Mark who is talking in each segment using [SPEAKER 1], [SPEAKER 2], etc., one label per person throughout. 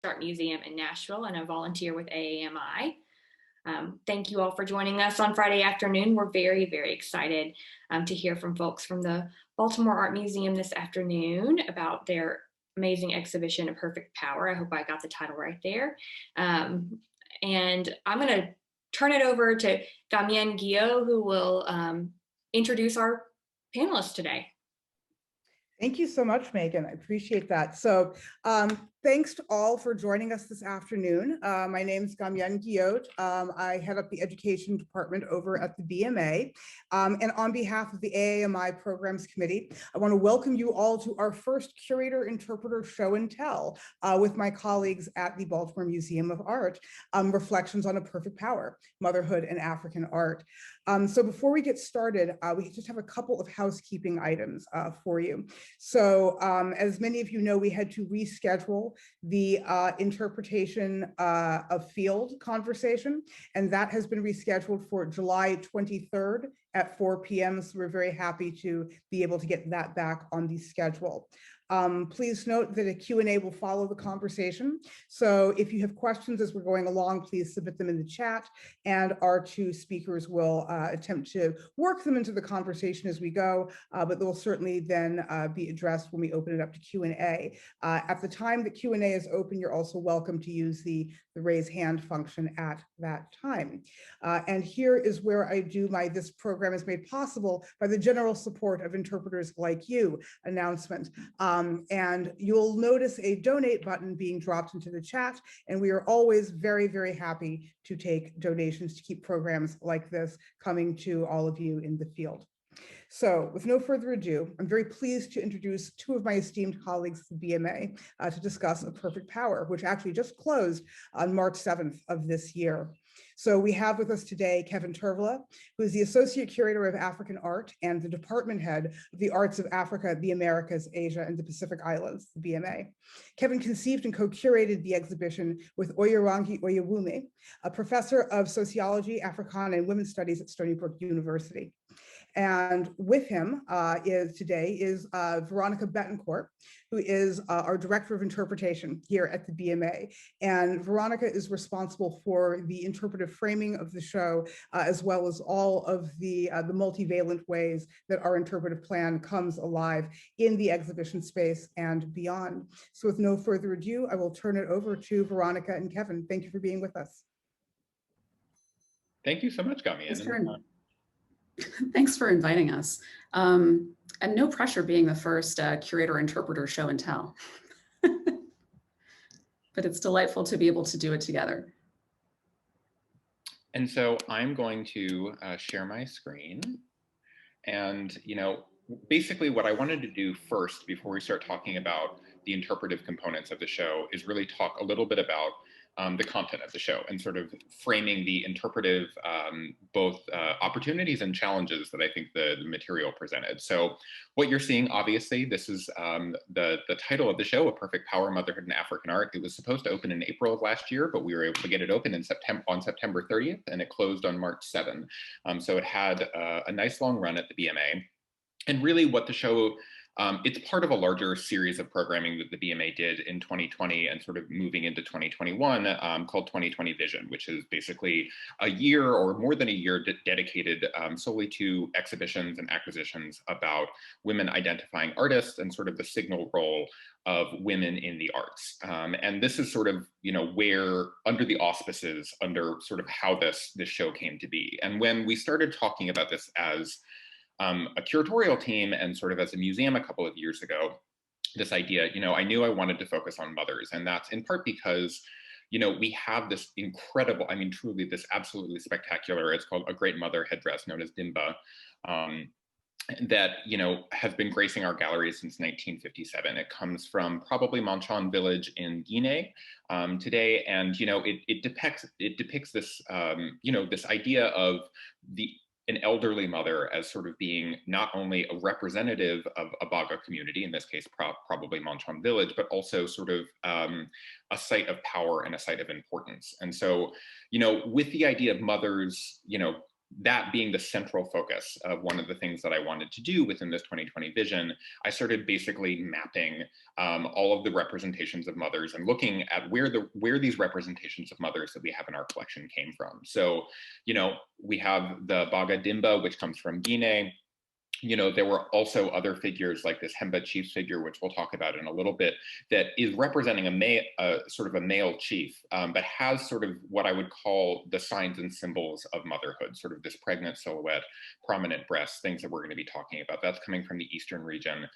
[SPEAKER 1] Art Museum in Nashville and a volunteer with AAMI. Thank you all for joining us on Friday afternoon. We're very, very excited to hear from folks from the Baltimore Art Museum this afternoon about their amazing exhibition, A Perfect Power. I hope I got the title right there. And I'm going to turn it over to Damien Guillot, who will introduce our panelists today.
[SPEAKER 2] Thank you so much, Megan. I appreciate that. So thanks to all for joining us this afternoon. My name is Damien Guillot. I head up the education department over at the BMA. And on behalf of the AAMI Programs Committee, I want to welcome you all to our first Curator Interpreter Show and Tell with my colleagues at the Baltimore Museum of Art, Reflections on a Perfect Power, Motherhood and African Art. So before we get started, we just have a couple of housekeeping items for you. So as many of you know, we had to reschedule the interpretation of field conversation, and that has been rescheduled for July 23rd at 4 p.m. So we're very happy to be able to get that back on the schedule. Please note that a Q&A will follow the conversation. So if you have questions as we're going along, please submit them in the chat, and our two speakers will attempt to work them into the conversation as we go, but they'll certainly then be addressed when we open it up to Q&A. At the time that Q&A is open, you're also welcome to use the raise hand function at that time. And here is where I do my "this program is made possible by the general support of interpreters like you" announcement. And you'll notice a donate button being dropped into the chat, and we are always very, very happy to take donations to keep programs like this coming to all of you in the field. So with no further ado, I'm very pleased to introduce two of my esteemed colleagues at the BMA to discuss A Perfect Power, which actually just closed on March 7th of this year. So we have with us today Kevin Tervala, who is the Associate Curator of African Art and the Department Head of the Arts of Africa, the Americas, Asia, and the Pacific Islands, the BMA. Kevin conceived and co-curated the exhibition with Oyerangi Oyewumi, a professor of sociology, Africana, and women's studies at Stony Brook University. And with him today is Verónica Betancourt, who is our Director of Interpretation here at the BMA. And Verónica is responsible for the interpretive framing of the show, as well as all of the multivalent ways that our interpretive plan comes alive in the exhibition space and beyond. So with no further ado, I will turn it over to Verónica and Kevin. Thank you for being with us.
[SPEAKER 3] Thank you so much, Gami.
[SPEAKER 4] Thanks for inviting us. And no pressure being the first Curator Interpreter Show and Tell. But it's delightful to be able to do it together.
[SPEAKER 3] And so I'm going to share my screen. And, basically what I wanted to do first before we start talking about the interpretive components of the show is really talk a little bit about the content of the show and sort of framing the interpretive both opportunities and challenges that I think the material presented. So what you're seeing, obviously, this is the title of the show, A Perfect Power, Motherhood and African Art. It was supposed to open in April of last year, but we were able to get it open on September 30th, and it closed on March 7th. So it had a nice long run at the BMA. And really what the show, it's part of a larger series of programming that the BMA did in 2020 and sort of moving into 2021 called 2020 Vision, which is basically a year or more than a year dedicated solely to exhibitions and acquisitions about women identifying artists and sort of the signal role of women in the arts. And this is sort of, where under the auspices, under sort of how this show came to be. And when we started talking about this as a curatorial team and sort of as a museum a couple of years ago, this idea, I knew I wanted to focus on mothers. And that's in part because, we have this incredible, truly this absolutely spectacular, it's called a great mother headdress known as Dimba, that, has been gracing our galleries since 1957. It comes from probably Manchan village in Guinea today. And, it depicts this, this idea of an elderly mother as sort of being not only a representative of a Baga community, in this case, probably Manchan village, but also sort of a site of power and a site of importance. And so, with the idea of mothers, that being the central focus of one of the things that I wanted to do within this 2020 vision, I started basically mapping all of the representations of mothers and looking at where these representations of mothers that we have in our collection came from. So, you know, we have the Baga Dimba, which comes from Guinea. You know, there were also other figures like this Hemba chief's figure, which we'll talk about in a little bit, that is representing sort of a male chief, but has sort of what I would call the signs and symbols of motherhood, sort of this pregnant silhouette, prominent breasts, things that we're going to be talking about. That's coming from the eastern region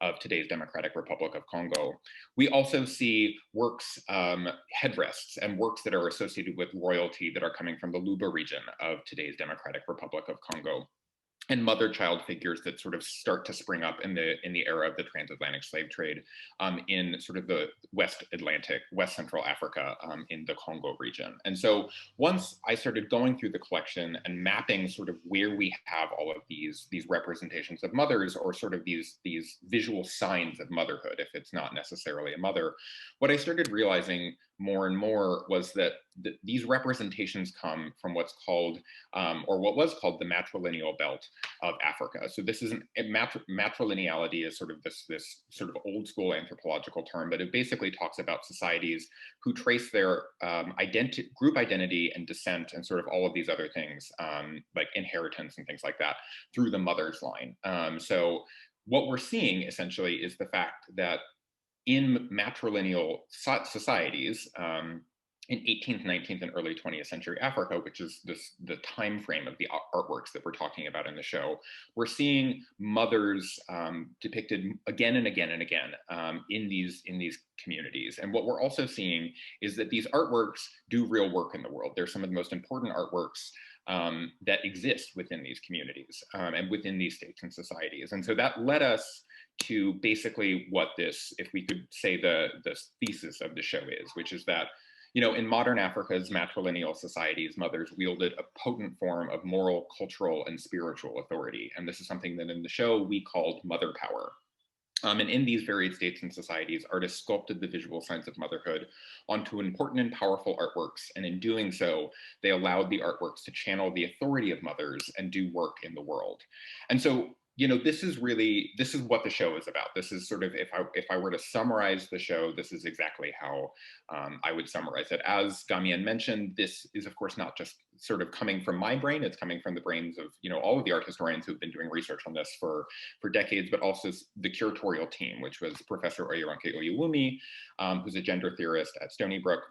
[SPEAKER 3] of today's Democratic Republic of Congo. We also see works, headrests and works that are associated with royalty that are coming from the Luba region of today's Democratic Republic of Congo, and mother-child figures that sort of start to spring up in the era of the transatlantic slave trade in sort of the West Central Africa in the Congo region. And so once I started going through the collection and mapping sort of where we have all of these representations of mothers, or sort of these visual signs of motherhood, if it's not necessarily a mother, what I started realizing more and more was that these representations come from what's called, or what was called, the matrilineal belt of Africa. So this is matrilineality is sort of this sort of old school anthropological term, but it basically talks about societies who trace their group identity and descent and sort of all of these other things, like inheritance and things like that, through the mother's line. So what we're seeing essentially is the fact that in matrilineal societies, in 18th, 19th, and early 20th century Africa, which is the time frame of the artworks that we're talking about in the show, we're seeing mothers depicted again and again and again in these communities. And what we're also seeing is that these artworks do real work in the world. They're some of the most important artworks that exist within these communities and within these states and societies. And so that led us to basically what this, if we could say the thesis of the show is, which is that, you know, in modern Africa's matrilineal societies, mothers wielded a potent form of moral, cultural, and spiritual authority. And this is something that in the show we called mother power. And in these varied states and societies, artists sculpted the visual signs of motherhood onto important and powerful artworks. And in doing so, they allowed the artworks to channel the authority of mothers and do work in the world. And so, you know, this is what the show is about. This is sort of, if I were to summarize the show, this is exactly how I would summarize it. As Gamien mentioned, this is of course not just sort of coming from my brain, it's coming from the brains of, you know, all of the art historians who've been doing research on this for decades, but also the curatorial team, which was Professor Oyeronke Oyewumi, who's a gender theorist at Stony Brook,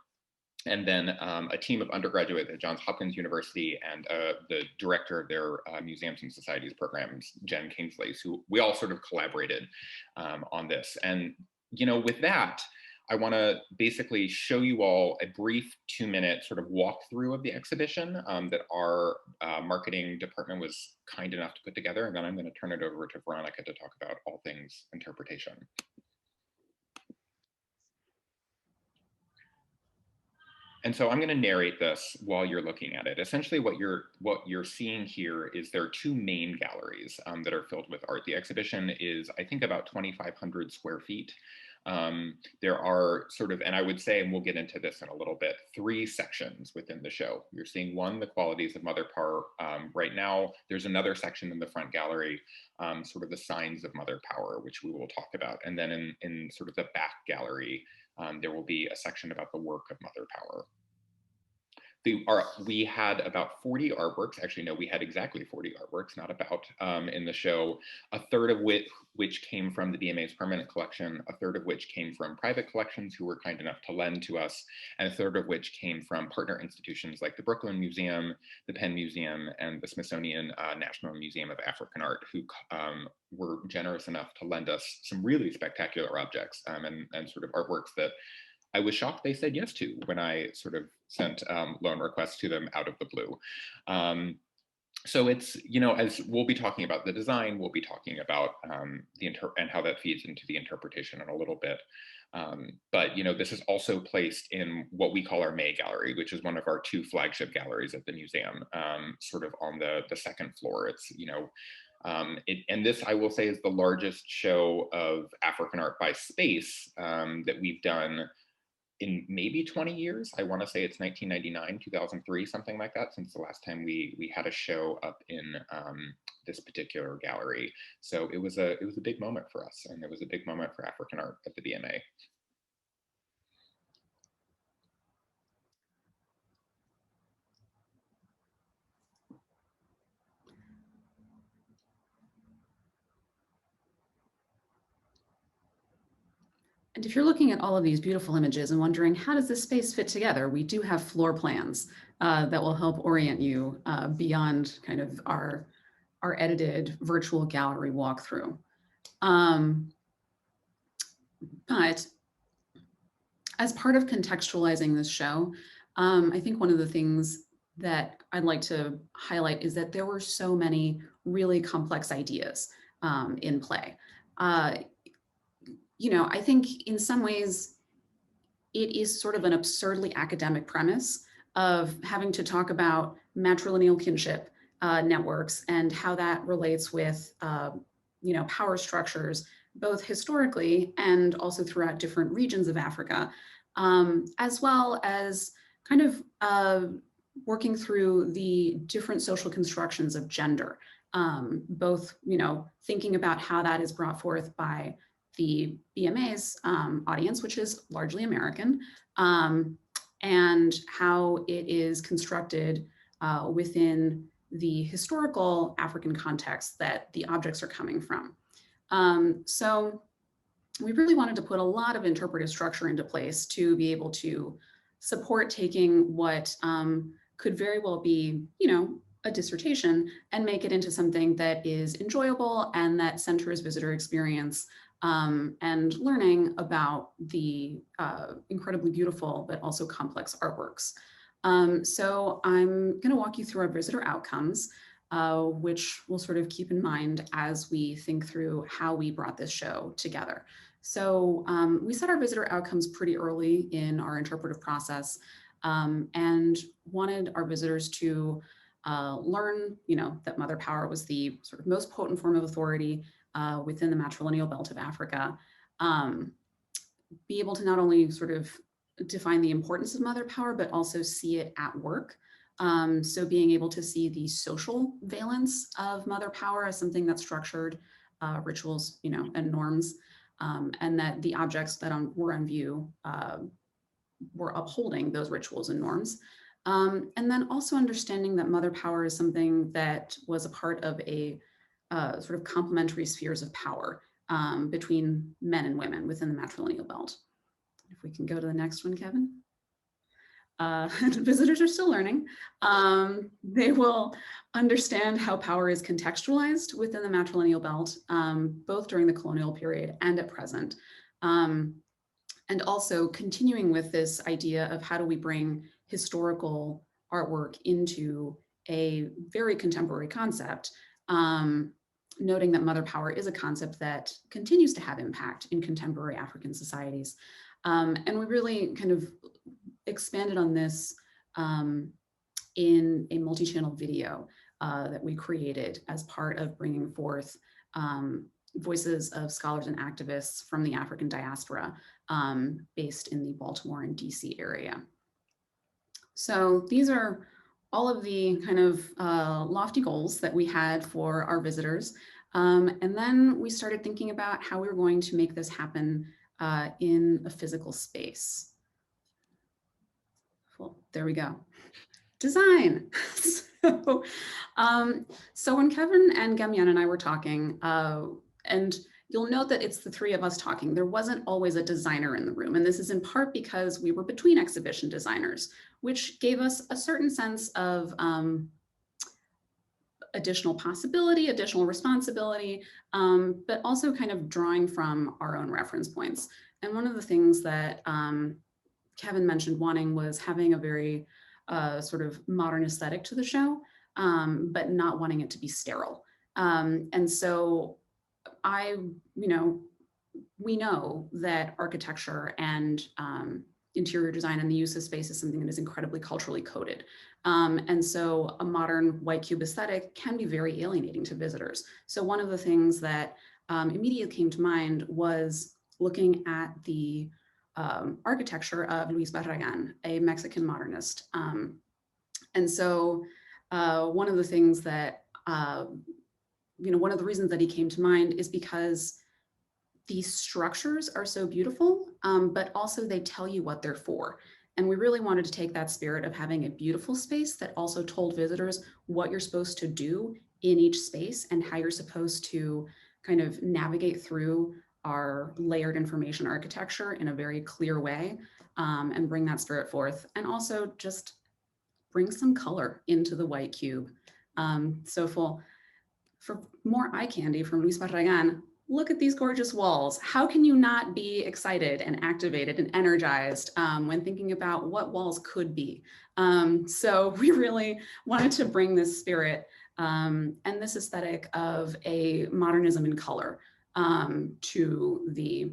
[SPEAKER 3] and then a team of undergraduates at Johns Hopkins University, and the director of their Museums and Societies programs, Jen Kingsley, who we all sort of collaborated on this. And, you know, with that, I want to basically show you all a brief 2-minute sort of walkthrough of the exhibition that our marketing department was kind enough to put together. And then I'm going to turn it over to Verónica to talk about all things interpretation. And so I'm going to narrate this while you're looking at it. Essentially, what you're seeing here is there are 2 main galleries that are filled with art. The exhibition is, I think, about 2,500 square feet. There are sort of, and I would say, and we'll get into this in a little bit, 3 sections within the show. You're seeing one, the qualities of mother power. Right now, there's another section in the front gallery, sort of the signs of mother power, which we will talk about. And then in sort of the back gallery, there will be a section about the work of mother power. We had about 40 artworks, actually no, we had exactly 40 artworks, not about, in the show, a third of which came from the DMA's permanent collection, a third of which came from private collections who were kind enough to lend to us, and a third of which came from partner institutions like the Brooklyn Museum, the Penn Museum, and the Smithsonian National Museum of African Art, who were generous enough to lend us some really spectacular objects and sort of artworks that I was shocked they said yes to when I sort of sent loan requests to them out of the blue. So it's, you know, as we'll be talking about the design, we'll be talking about and how that feeds into the interpretation in a little bit. But, you know, this is also placed in what we call our May Gallery, which is one of our 2 flagship galleries at the museum, sort of on the 2nd floor. It's, you know, and this, I will say, is the largest show of African art by space that we've done in maybe 20 years. I want to say it's 1999, 2003, something like that, since the last time we had a show up in this particular gallery. So it was a big moment for us, and it was a big moment for African art at the BMA.
[SPEAKER 4] And if you're looking at all of these beautiful images and wondering, how does this space fit together? We do have floor plans that will help orient you beyond kind of our edited virtual gallery walkthrough. But as part of contextualizing this show, I think one of the things that I'd like to highlight is that there were so many really complex ideas in play. You know, I think in some ways it is sort of an absurdly academic premise of having to talk about matrilineal kinship networks and how that relates with, you know, power structures, both historically and also throughout different regions of Africa, as well as kind of working through the different social constructions of gender, both, you know, thinking about how that is brought forth by the BMA's audience, which is largely American, and how it is constructed within the historical African context that the objects are coming from. So we really wanted to put a lot of interpretive structure into place to be able to support taking what could very well be, you know, a dissertation and make it into something that is enjoyable and that centers visitor experience and learning about the incredibly beautiful but also complex artworks. So I'm going to walk you through our visitor outcomes, which we'll sort of keep in mind as we think through how we brought this show together. So we set our visitor outcomes pretty early in our interpretive process and wanted our visitors to learn, you know, that mother power was the sort of most potent form of authority within the matrilineal belt of Africa, be able to not only sort of define the importance of mother power, but also see it at work. So being able to see the social valence of mother power as something that structured rituals, you know, and norms, and that the objects that were on view were upholding those rituals and norms. And then also understanding that mother power is something that was a part of a sort of complementary spheres of power between men and women within the matrilineal belt. If we can go to the next one, Kevin. Visitors are still learning. They will understand how power is contextualized within the matrilineal belt, both during the colonial period and at present. And also continuing with this idea of how do we bring historical artwork into a very contemporary concept, noting that mother power is a concept that continues to have impact in contemporary African societies. And we really kind of expanded on this in a multi-channel video that we created as part of bringing forth voices of scholars and activists from the African diaspora based in the Baltimore and DC area. So these are all of the kind of lofty goals that we had for our visitors. And then we started thinking about how we were going to make this happen in a physical space. Well, there we go. Design. So when Kevin and Gamyan and I were talking, and you'll note that it's the three of us talking, there wasn't always a designer in the room. And this is in part because we were between exhibition designers, which gave us a certain sense of additional possibility, additional responsibility, but also kind of drawing from our own reference points. And one of the things that Kevin mentioned wanting was having a very sort of modern aesthetic to the show, but not wanting it to be sterile. And so we know that architecture and interior design and the use of space is something that is incredibly culturally coded. And so a modern white cube aesthetic can be very alienating to visitors. So one of the things that immediately came to mind was looking at the architecture of Luis Barragan, a Mexican modernist. And so one of the things that, one of the reasons that he came to mind is because these structures are so beautiful, but also they tell you what they're for. And we really wanted to take that spirit of having a beautiful space that also told visitors what you're supposed to do in each space and how you're supposed to kind of navigate through our layered information architecture in a very clear way, and bring that spirit forth. And also just bring some color into the white cube. So for more eye candy from Luis Barragan, look at these gorgeous walls. How can you not be excited and activated and energized when thinking about what walls could be? So we really wanted to bring this spirit and this aesthetic of a modernism in color to the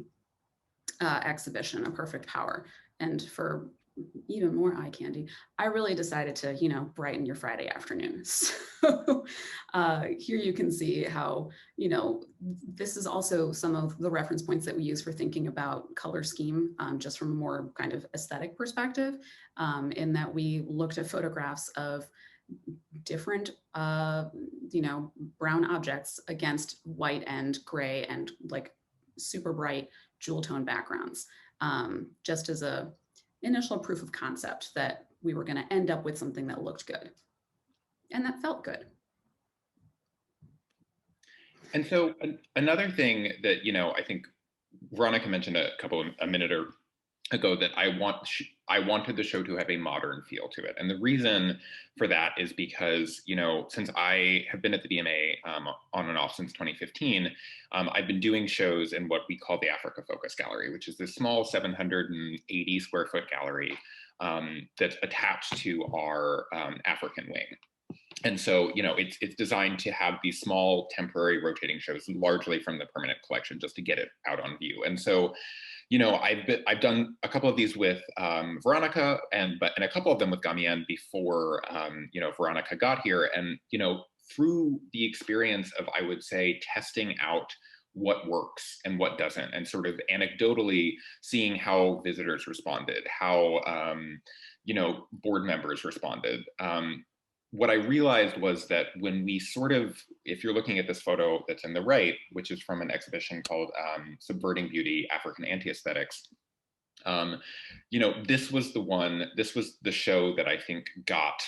[SPEAKER 4] exhibition, A Perfect Power. And for even more eye candy, I really decided to, brighten your Friday afternoon. So here you can see how, this is also some of the reference points that we use for thinking about color scheme, just from a more kind of aesthetic perspective, in that we looked at photographs of different, brown objects against white and gray and like super bright jewel tone backgrounds, just as a initial proof of concept that we were going to end up with something that looked good and that felt good.
[SPEAKER 3] And so another thing that, I think Verónica mentioned a minute ago that I wanted the show to have a modern feel to it. And the reason for that is because, since I have been at the BMA on and off since 2015, I've been doing shows in what we call the Africa Focus Gallery, which is this small 780 square foot gallery that's attached to our African wing. And so, it's designed to have these small temporary rotating shows, largely from the permanent collection, just to get it out on view. And so, I've done a couple of these with Verónica and a couple of them with Gamien before, Verónica got here. And, through the experience of, I would say, testing out what works and what doesn't, and sort of anecdotally seeing how visitors responded, how, board members responded. What I realized was that when we if you're looking at this photo that's in the right, which is from an exhibition called Subverting Beauty, African Antiaesthetics, this was the show that I think got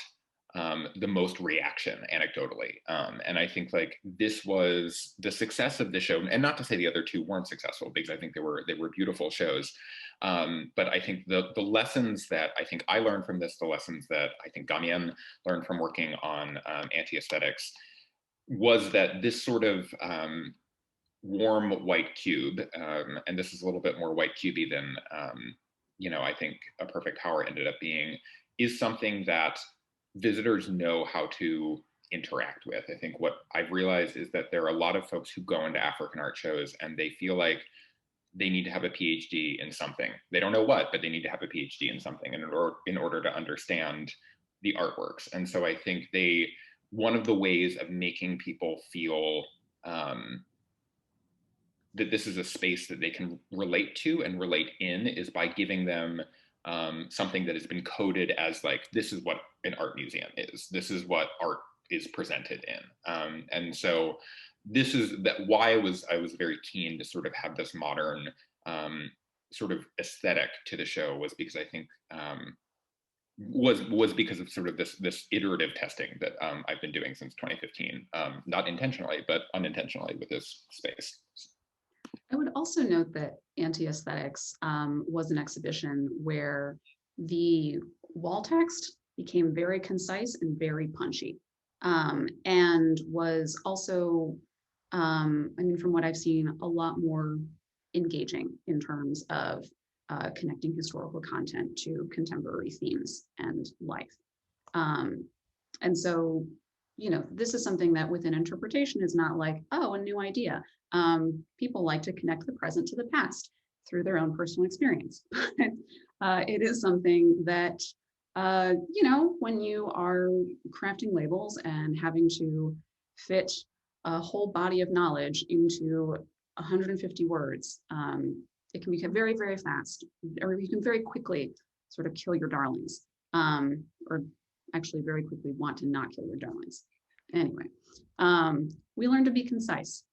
[SPEAKER 3] the most reaction anecdotally. And I think this was the success of the show, and not to say the other two weren't successful, because I think they were beautiful shows. But I think the lessons that I think I learned from this, the lessons that I think Gamien learned from working on Antiaesthetics, was that this sort of warm white cube, and this is a little bit more white cubey than I think A Perfect Power ended up being, is something that visitors know how to interact with. I think what I've realized is that there are a lot of folks who go into African art shows and they feel like they need to have a PhD in something. They don't know what, but they need to have a PhD in something in order to understand the artworks. And so I think one of the ways of making people feel that this is a space that they can relate to and relate in is by giving them something that has been coded as this is what an art museum is. This is what art is presented in. And so this is why I was very keen to sort of have this modern sort of aesthetic to the show, was because I think was because of sort of this iterative testing that I've been doing since 2015, not intentionally, but unintentionally with this space.
[SPEAKER 4] I would also note that Antiaesthetics was an exhibition where the wall text became very concise and very punchy, and was also, from what I've seen, a lot more engaging in terms of connecting historical content to contemporary themes and life. And so, this is something that within interpretation is not like, oh, a new idea. People like to connect the present to the past through their own personal experience. It is something that, when you are crafting labels and having to fit a whole body of knowledge into 150 words, it can become very, very fast, or you can very quickly sort of kill your darlings, or actually very quickly want to not kill your darlings. Anyway, we learn to be concise.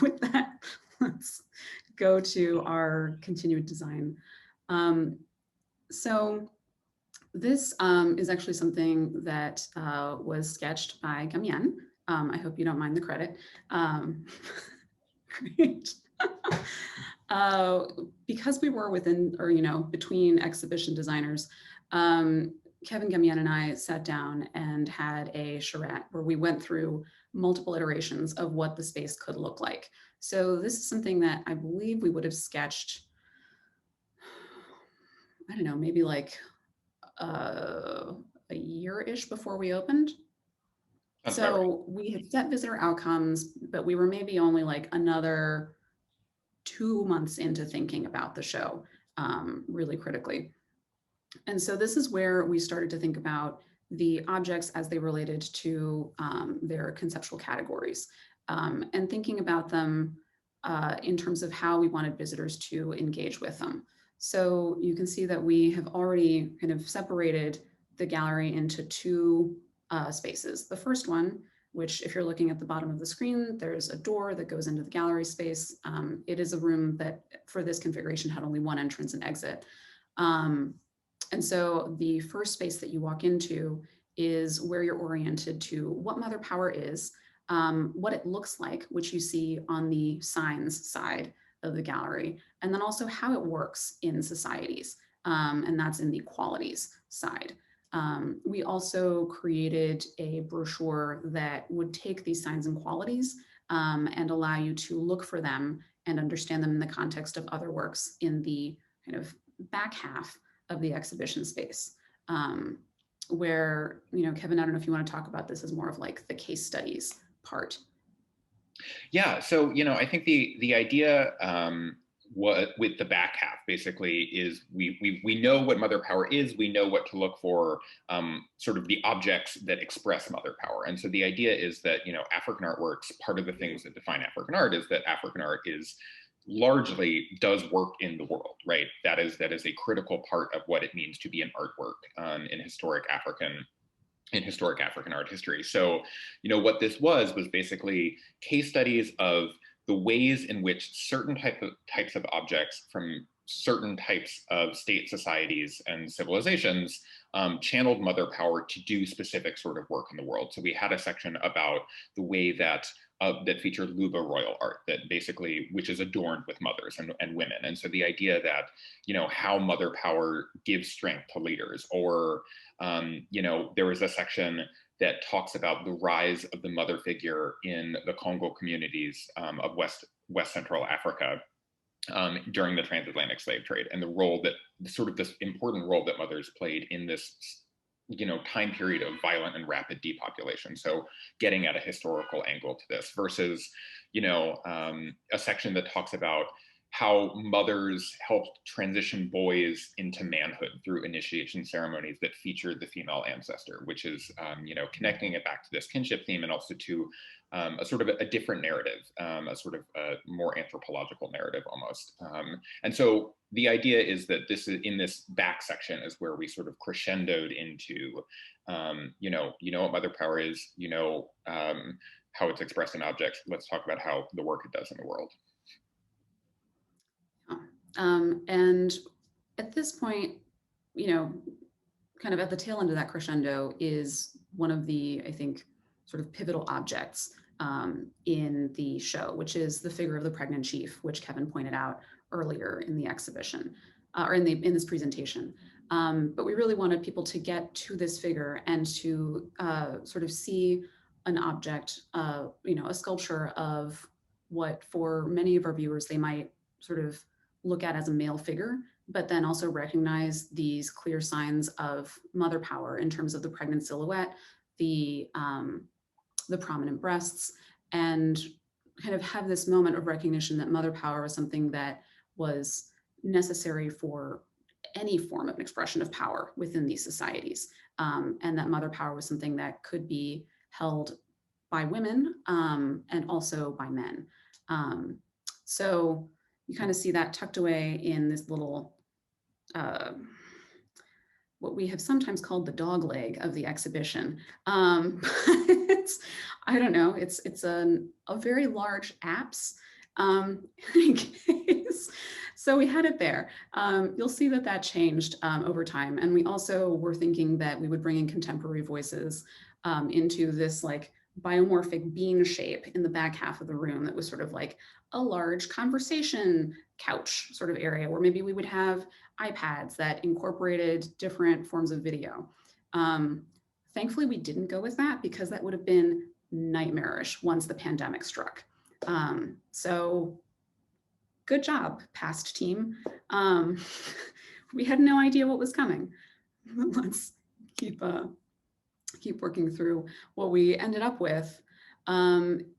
[SPEAKER 4] With that, let's go to our continued design. So this is actually something that was sketched by Gamien. I hope you don't mind the credit. Great. Because we were within, or between exhibition designers, Kevin Gamien and I sat down and had a charrette where we went through multiple iterations of what the space could look like. So this is something that I believe we would have sketched, I don't know, maybe like a year-ish before we opened. So we had set visitor outcomes, but we were maybe only like another 2 months into thinking about the show really critically. And so this is where we started to think about the objects as they related to their conceptual categories, and thinking about them in terms of how we wanted visitors to engage with them. So you can see that we have already kind of separated the gallery into two spaces. The first one, which if you're looking at the bottom of the screen, there's a door that goes into the gallery space. It is a room that for this configuration had only one entrance and exit. And so the first space that you walk into is where you're oriented to what mother power is, what it looks like, which you see on the signs side of the gallery, and then also how it works in societies, and that's in the qualities side. We also created a brochure that would take these signs and qualities and allow you to look for them and understand them in the context of other works in the kind of back half of the exhibition space, where, Kevin, I don't know if you want to talk about this as more of like the case studies part.
[SPEAKER 3] Yeah, so, I think the idea with the back half basically is we know what mother power is, we know what to look for, sort of the objects that express mother power. And so the idea is that, African artworks, part of the things that define African art is that African art is largely does work in the world, right? That is a critical part of what it means to be an artwork in historic African art history. So, what this was basically case studies of the ways in which certain types of objects from certain types of state societies and civilizations channeled mother power to do specific sort of work in the world. So we had a section about the way that that featured Luba royal art, that basically, which is adorned with mothers and women. And so the idea that, how mother power gives strength to leaders, or, there was a section that talks about the rise of the mother figure in the Congo communities of West Central Africa during the transatlantic slave trade, and the role that sort of this important role that mothers played in this time period of violent and rapid depopulation. So getting at a historical angle to this versus, a section that talks about how mothers helped transition boys into manhood through initiation ceremonies that featured the female ancestor, which is, connecting it back to this kinship theme, and also to a sort of a different narrative, a sort of a more anthropological narrative almost. And so the idea is that this is in this back section is where we sort of crescendoed into, what mother power is, how it's expressed in objects. Let's talk about how the work it does in the world.
[SPEAKER 4] And at this point, kind of at the tail end of that crescendo is one of the, I think, sort of pivotal objects in the show, which is the figure of the pregnant chief, which Kevin pointed out earlier in the exhibition, or in this presentation. But we really wanted people to get to this figure and to sort of see an object, a sculpture of what for many of our viewers, they might sort of look at as a male figure, but then also recognize these clear signs of mother power in terms of the pregnant silhouette, the prominent breasts, and kind of have this moment of recognition that mother power was something that was necessary for any form of expression of power within these societies, and that mother power was something that could be held by women and also by men. So, you kind of see that tucked away in this little, what we have sometimes called the dog leg of the exhibition. It's, I don't know, it's a very large apse. So we had it there. You'll see that that changed over time. And we also were thinking that we would bring in contemporary voices into this like biomorphic bean shape in the back half of the room that was sort of like a large conversation couch sort of area where maybe we would have iPads that incorporated different forms of video. Thankfully, we didn't go with that because that would have been nightmarish once the pandemic struck. So good job, past team. We had no idea what was coming. Let's keep working through. What we ended up with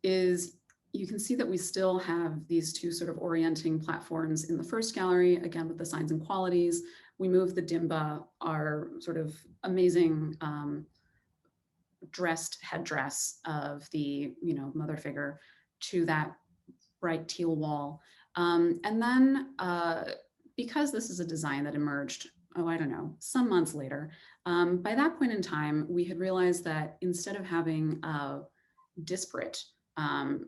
[SPEAKER 4] is you can see that we still have these two sort of orienting platforms in the first gallery, again, with the signs and qualities. We moved the dimba, our sort of amazing dressed headdress of the, mother figure, to that bright teal wall. And then because this is a design that emerged, I don't know, some months later, by that point in time, we had realized that instead of having disparate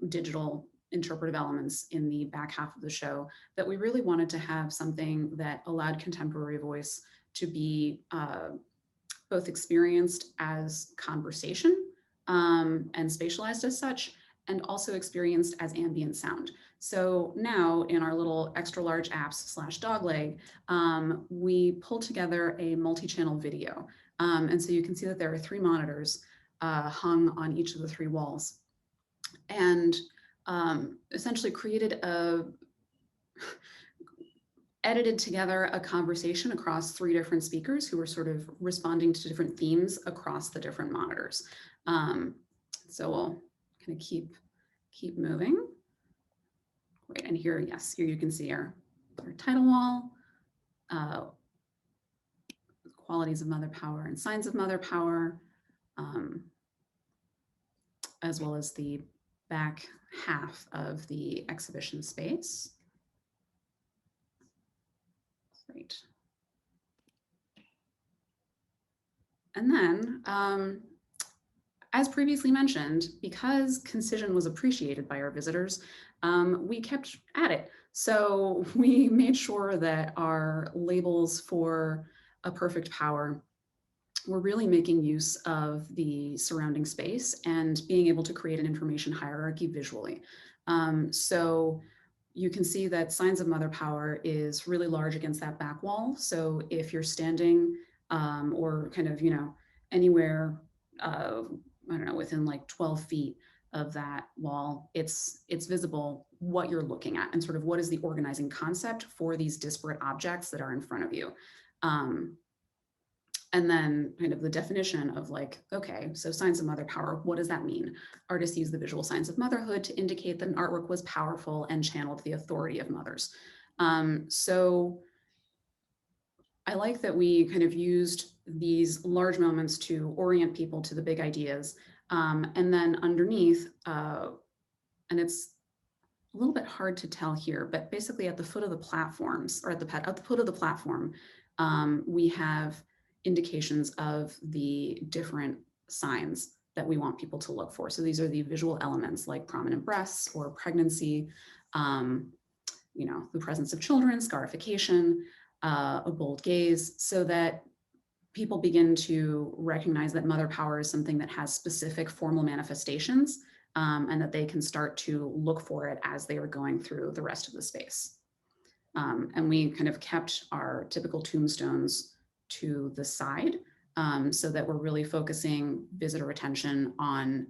[SPEAKER 4] digital interpretive elements in the back half of the show, that we really wanted to have something that allowed contemporary voice to be both experienced as conversation and spatialized as such, and also experienced as ambient sound. So now in our little extra large apps / dogleg, we pulled together a multi-channel video. And so you can see that there are 3 monitors hung on each of the 3 walls, and essentially edited together a conversation across 3 different speakers who were sort of responding to different themes across the different monitors. So we'll kind of keep moving. Great, and here, yes, here you can see our title wall, qualities of mother power and signs of mother power, as well as the back half of the exhibition space. Great. And then, as previously mentioned, because concision was appreciated by our visitors, we kept at it. So we made sure that our labels for A Perfect Power were really making use of the surrounding space and being able to create an information hierarchy visually. So you can see that Signs of Mother Power is really large against that back wall. So if you're standing or kind of, anywhere, I don't know, within like 12 feet of that wall, it's visible what you're looking at and sort of what is the organizing concept for these disparate objects that are in front of you. And then kind of the definition of like, okay, so signs of mother power, what does that mean? Artists use the visual signs of motherhood to indicate that an artwork was powerful and channeled the authority of mothers. So I like that we kind of used these large moments to orient people to the big ideas. And then underneath, and it's a little bit hard to tell here, but basically at the foot of the platforms, or at the foot of the platform, we have indications of the different signs that we want people to look for. So these are the visual elements like prominent breasts or pregnancy, the presence of children, scarification, a bold gaze, so that people begin to recognize that mother power is something that has specific formal manifestations, and that they can start to look for it as they are going through the rest of the space. And we kind of kept our typical tombstones to the side, so that we're really focusing visitor attention on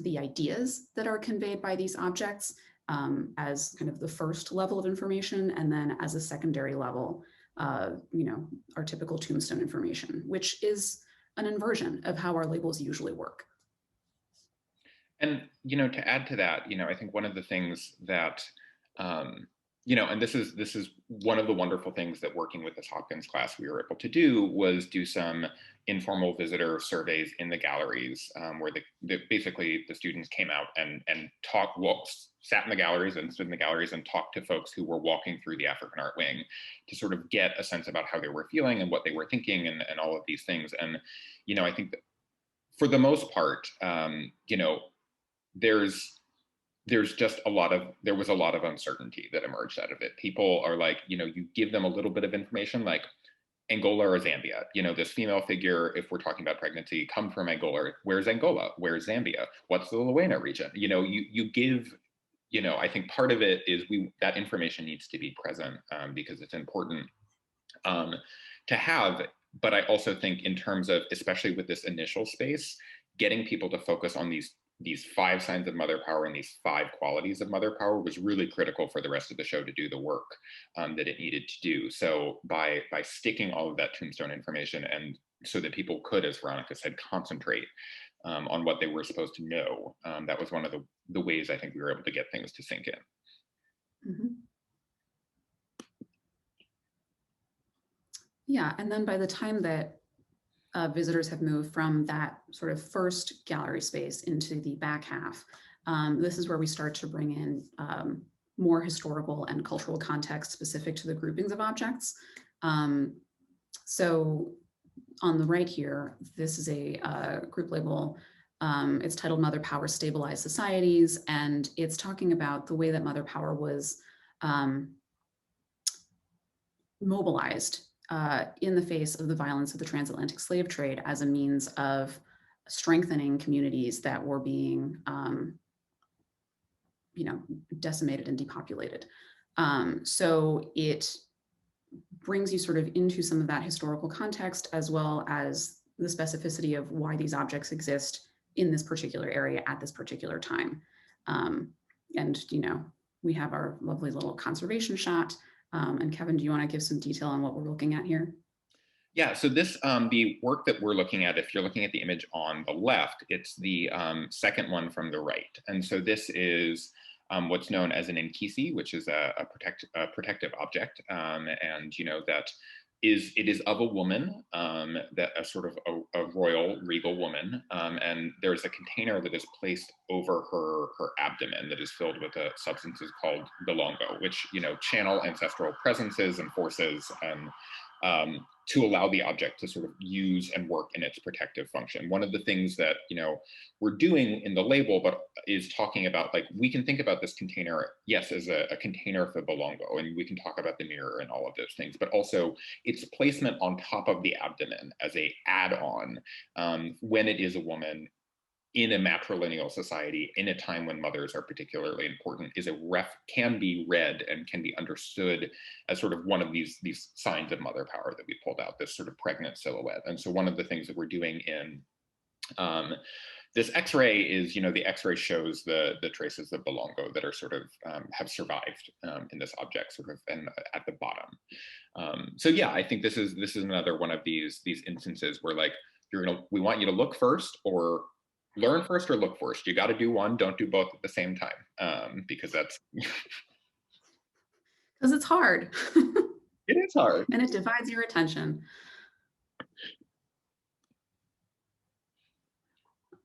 [SPEAKER 4] the ideas that are conveyed by these objects as kind of the first level of information, and then as a secondary level, our typical tombstone information, which is an inversion of how our labels usually work.
[SPEAKER 3] And, to add to that, I think one of the things that, and this is one of the wonderful things that working with this Hopkins class we were able to do was do some informal visitor surveys in the galleries, where basically the students came out and sat in the galleries and stood in the galleries and talked to folks who were walking through the African art wing to sort of get a sense about how they were feeling and what they were thinking and all of these things. And, you know, I think that for the most part, you know, there's just there was a lot of uncertainty that emerged out of it. People are like, you know, you give them a little bit of information like Angola or Zambia, you know, this female figure, if we're talking about pregnancy, come from Angola. Where's Angola? Where's Zambia? What's the Luena region? You know, you give, you know, I think part of it is that information needs to be present because it's important to have. But I also think in terms of, especially with this initial space, getting people to focus on these 5 signs of mother power and these 5 qualities of mother power was really critical for the rest of the show to do the work that it needed to do. So by sticking all of that tombstone information, and so that people could, as Veronica said, concentrate on what they were supposed to know, that was one of the ways I think we were able to get things to sink in.
[SPEAKER 4] Mm-hmm. Yeah, and then by the time that visitors have moved from that sort of first gallery space into the back half, this is where we start to bring in more historical and cultural context specific to the groupings of objects. So on the right here, this is a group label. It's titled Mother Power Stabilized Societies, and it's talking about the way that mother power was mobilized in the face of the violence of the transatlantic slave trade as a means of strengthening communities that were being, you know, decimated and depopulated. So it brings you sort of into some of that historical context, as well as the specificity of why these objects exist in this particular area at this particular time. And, you know, we have our lovely little conservation shot. And Kevin, do you want to give some detail on what we're looking at here?
[SPEAKER 3] Yeah, so this, the work that we're looking at, if you're looking at the image on the left, it's the second one from the right. And so this is what's known as an inkisi, which is a protective object. And, you know, it is of a woman, that a sort of a royal regal woman, and there's a container that is placed over her abdomen that is filled with a substances called bilongo, which, you know, channel ancestral presences and forces and to allow the object to sort of use and work in its protective function. One of the things that, you know, we're doing in the label, but is talking about, like, we can think about this container, yes, as a container for bilongo, and we can talk about the mirror and all of those things, but also its placement on top of the abdomen as a add-on when it is a woman in a matrilineal society, in a time when mothers are particularly important, can be read and can be understood as sort of one of these signs of mother power that we pulled out, this sort of pregnant silhouette. And so one of the things that we're doing in this X-ray is, you know, the X-ray shows the traces of bilongo that are sort of have survived in this object, sort of, and at the bottom. So yeah, I think this is another one of these instances where, like, we want you to look first, or learn first, or look first. You got to do one. Don't do both at the same time, because that's
[SPEAKER 4] because it's hard.
[SPEAKER 3] It is hard,
[SPEAKER 4] and it divides your attention.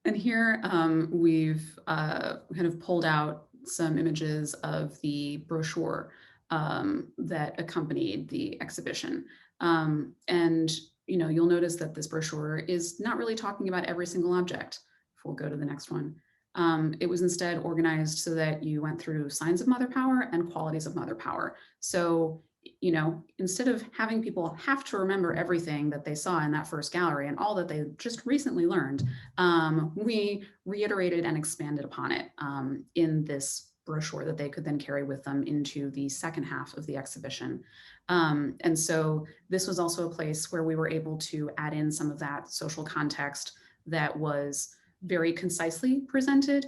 [SPEAKER 4] And here we've kind of pulled out some images of the brochure that accompanied the exhibition. And, you know, you'll notice that this brochure is not really talking about every single object. If we'll go to the next one. It was instead organized so that you went through signs of mother power and qualities of mother power. So, you know, instead of having people have to remember everything that they saw in that first gallery and all that they just recently learned, we reiterated and expanded upon it in this brochure that they could then carry with them into the second half of the exhibition. And so this was also a place where we were able to add in some of that social context that was very concisely presented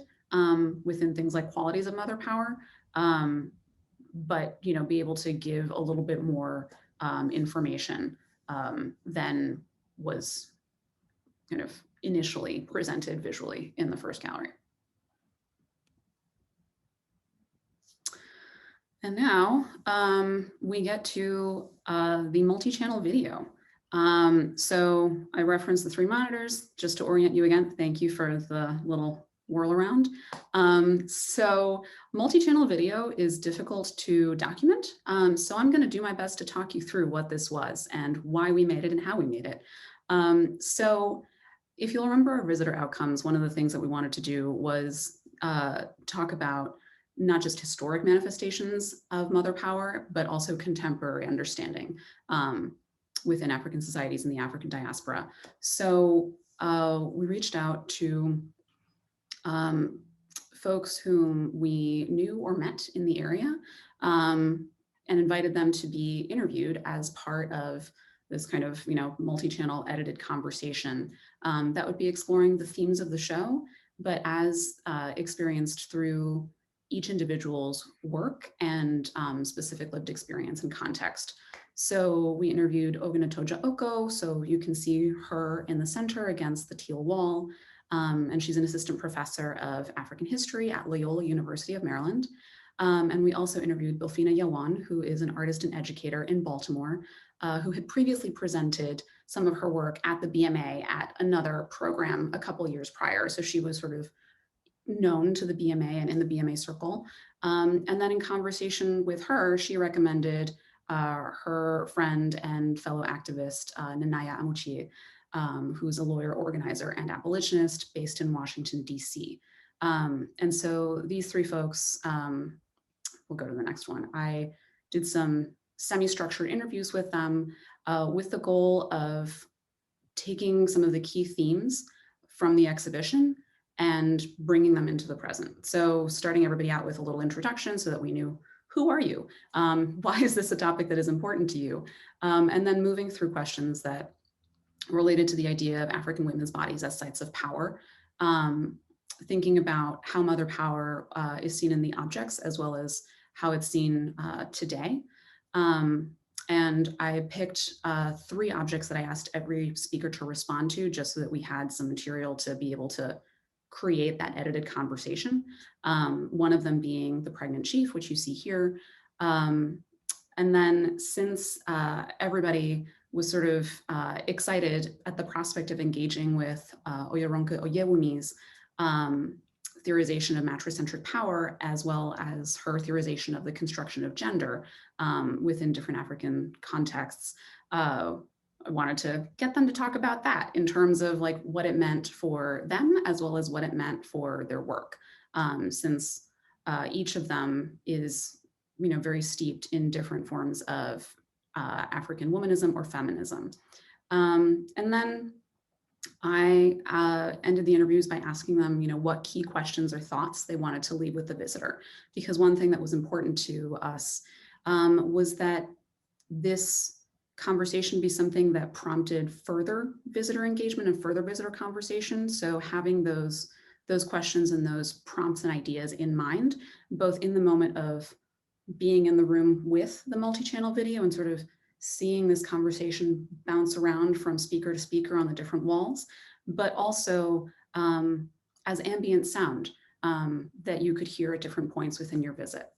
[SPEAKER 4] within things like qualities of mother power, but, you know, be able to give a little bit more information than was kind of initially presented visually in the first gallery. And now we get to the multi-channel video. So I referenced the 3 monitors just to orient you again. Thank you for the little whirl around. So multi-channel video is difficult to document. So I'm going to do my best to talk you through what this was and why we made it and how we made it. So if you'll remember our visitor outcomes, one of the things that we wanted to do was talk about not just historic manifestations of mother power, but also contemporary understanding within African societies and the African diaspora. So we reached out to folks whom we knew or met in the area and invited them to be interviewed as part of this kind of, multi-channel edited conversation that would be exploring the themes of the show, but as experienced through each individual's work and specific lived experience and context. So we interviewed Ogunatoja Oko, so you can see her in the center against the teal wall. And she's an assistant professor of African history at Loyola University of Maryland. And we also interviewed Bilfina Yawan, who is an artist and educator in Baltimore, who had previously presented some of her work at the BMA at another program a couple years prior. So she was sort of known to the BMA and in the BMA circle. And then in conversation with her, she recommended her friend and fellow activist, Nanaya Amuchie, who's a lawyer, organizer, and abolitionist based in Washington, DC. And so these three folks, we'll go to the next one. I did some semi-structured interviews with them with the goal of taking some of the key themes from the exhibition and bringing them into the present. So starting everybody out with a little introduction so that we knew, who are you? Why is this a topic that is important to you? And then moving through questions that related to the idea of African women's bodies as sites of power, thinking about how mother power is seen in the objects as well as how it's seen today. And I picked 3 objects that I asked every speaker to respond to just so that we had some material to be able to create that edited conversation. One of them being the pregnant chief, which you see here. And then since everybody was sort of excited at the prospect of engaging with Oyeronke Oyewuni's theorization of matricentric power, as well as her theorization of the construction of gender within different African contexts, I wanted to get them to talk about that in terms of like what it meant for them, as well as what it meant for their work, since each of them is, very steeped in different forms of African womanism or feminism. And then I ended the interviews by asking them, what key questions or thoughts they wanted to leave with the visitor. Because one thing that was important to us was that this conversation be something that prompted further visitor engagement and further visitor conversation. So having those questions and those prompts and ideas in mind, both in the moment of being in the room with the multi-channel video and sort of seeing this conversation bounce around from speaker to speaker on the different walls, but also as ambient sound that you could hear at different points within your visit.